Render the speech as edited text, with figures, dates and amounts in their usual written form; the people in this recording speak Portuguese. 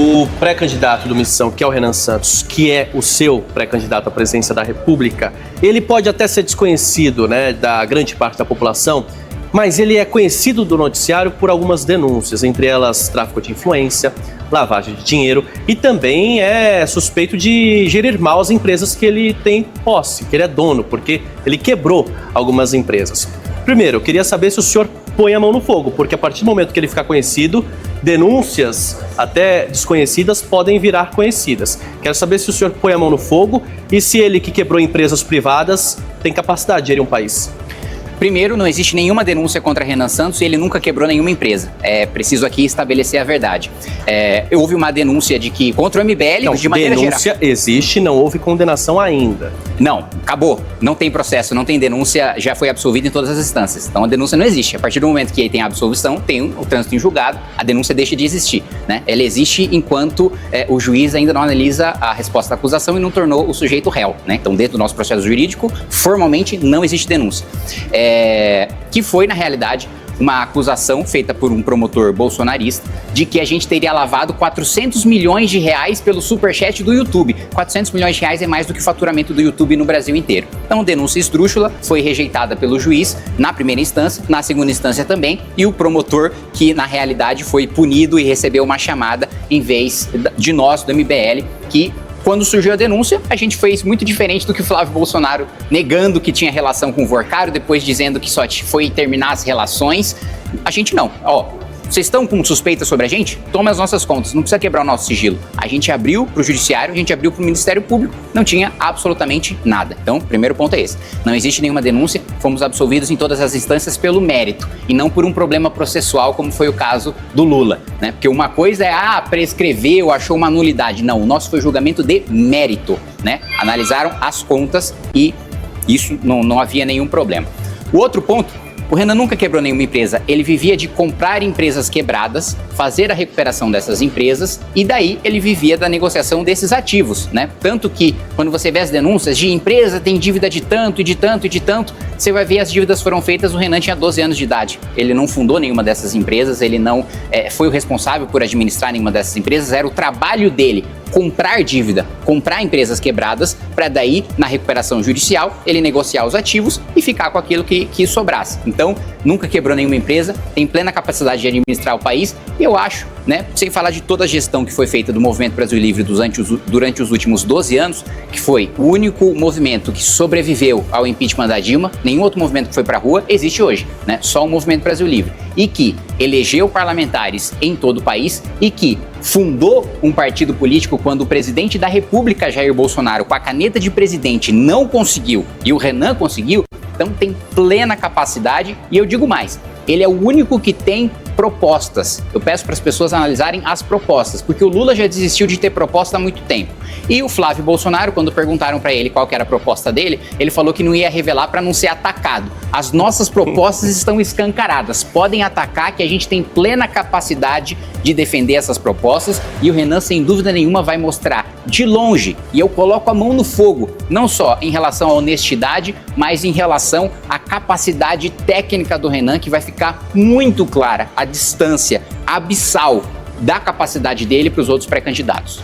O pré-candidato do Missão, que é o Renan Santos, que é o seu pré-candidato à presidência da República, ele pode até ser desconhecido, né, da grande parte da população, mas ele é conhecido do noticiário por algumas denúncias, entre elas tráfico de influência, lavagem de dinheiro e também é suspeito de gerir mal as empresas que ele tem posse, que ele é dono, porque ele quebrou algumas empresas. Primeiro, eu queria saber se o senhor põe a mão no fogo, porque a partir do momento que ele ficar conhecido, denúncias até desconhecidas podem virar conhecidas. Quero saber se o senhor põe a mão no fogo e se ele que quebrou empresas privadas tem capacidade de gerir um país. Primeiro, não existe nenhuma denúncia contra Renan Santos e ele nunca quebrou nenhuma empresa. É preciso aqui estabelecer a verdade. Houve uma denúncia de que contra o MBL, não, de maneira geral. Denúncia existe, não houve condenação ainda. Não, acabou. Não tem processo, não tem denúncia, já foi absolvido em todas as instâncias. Então a denúncia não existe. A partir do momento que tem a absolvição, tem o trânsito em julgado, a denúncia deixa de existir, né? Ela existe enquanto o juiz ainda não analisa a resposta da acusação e não tornou o sujeito réu, né? Então dentro do nosso processo jurídico, formalmente não existe denúncia. Que foi, na realidade, uma acusação feita por um promotor bolsonarista de que a gente teria lavado 400 milhões de reais pelo superchat do YouTube. 400 milhões de reais é mais do que o faturamento do YouTube no Brasil inteiro. Então, denúncia esdrúxula foi rejeitada pelo juiz na primeira instância, na segunda instância também, e o promotor, que na realidade foi punido e recebeu uma chamada em vez de nós, do MBL, que quando surgiu a denúncia, a gente fez muito diferente do que o Flávio Bolsonaro, negando que tinha relação com o Workário, depois dizendo que só foi terminar as relações. A gente não. Vocês estão com suspeita sobre a gente? Tome as nossas contas, não precisa quebrar o nosso sigilo. A gente abriu para o Judiciário, a gente abriu para o Ministério Público, não tinha absolutamente nada. Então, o primeiro ponto é esse. Não existe nenhuma denúncia, fomos absolvidos em todas as instâncias pelo mérito e não por um problema processual, como foi o caso do Lula, né? Porque uma coisa é, prescreveu, achou uma nulidade. Não, o nosso foi julgamento de mérito, né? Analisaram as contas e isso não havia nenhum problema. O outro ponto, o Renan nunca quebrou nenhuma empresa, ele vivia de comprar empresas quebradas, fazer a recuperação dessas empresas e daí ele vivia da negociação desses ativos, né? Tanto que quando você vê as denúncias de empresa tem dívida de tanto e de tanto e de tanto, você vai ver as dívidas foram feitas, o Renan tinha 12 anos de idade. Ele não fundou nenhuma dessas empresas, ele não foi o responsável por administrar nenhuma dessas empresas, era o trabalho dele comprar dívida, comprar empresas quebradas, para daí, na recuperação judicial, ele negociar os ativos e ficar com aquilo que sobrasse. Então, nunca quebrou nenhuma empresa, tem plena capacidade de administrar o país e eu acho, né, sem falar de toda a gestão que foi feita do Movimento Brasil Livre durante os últimos 12 anos, que foi o único movimento que sobreviveu ao impeachment da Dilma, nenhum outro movimento que foi para a rua existe hoje, né, só o Movimento Brasil Livre, e que elegeu parlamentares em todo o país e que fundou um partido político quando o presidente da República, Jair Bolsonaro, com a caneta de presidente não conseguiu e o Renan conseguiu, então tem plena capacidade e eu digo mais, ele é o único que tem propostas. Eu peço para as pessoas analisarem as propostas, porque o Lula já desistiu de ter proposta há muito tempo. E o Flávio Bolsonaro, quando perguntaram para ele qual que era a proposta dele, ele falou que não ia revelar para não ser atacado. As nossas propostas estão escancaradas. Podem atacar que a gente tem plena capacidade de defender essas propostas e o Renan, sem dúvida nenhuma, vai mostrar de longe, e eu coloco a mão no fogo, não só em relação à honestidade, mas em relação à capacidade técnica do Renan, que vai ficar muito clara a distância abissal da capacidade dele para os outros pré-candidatos.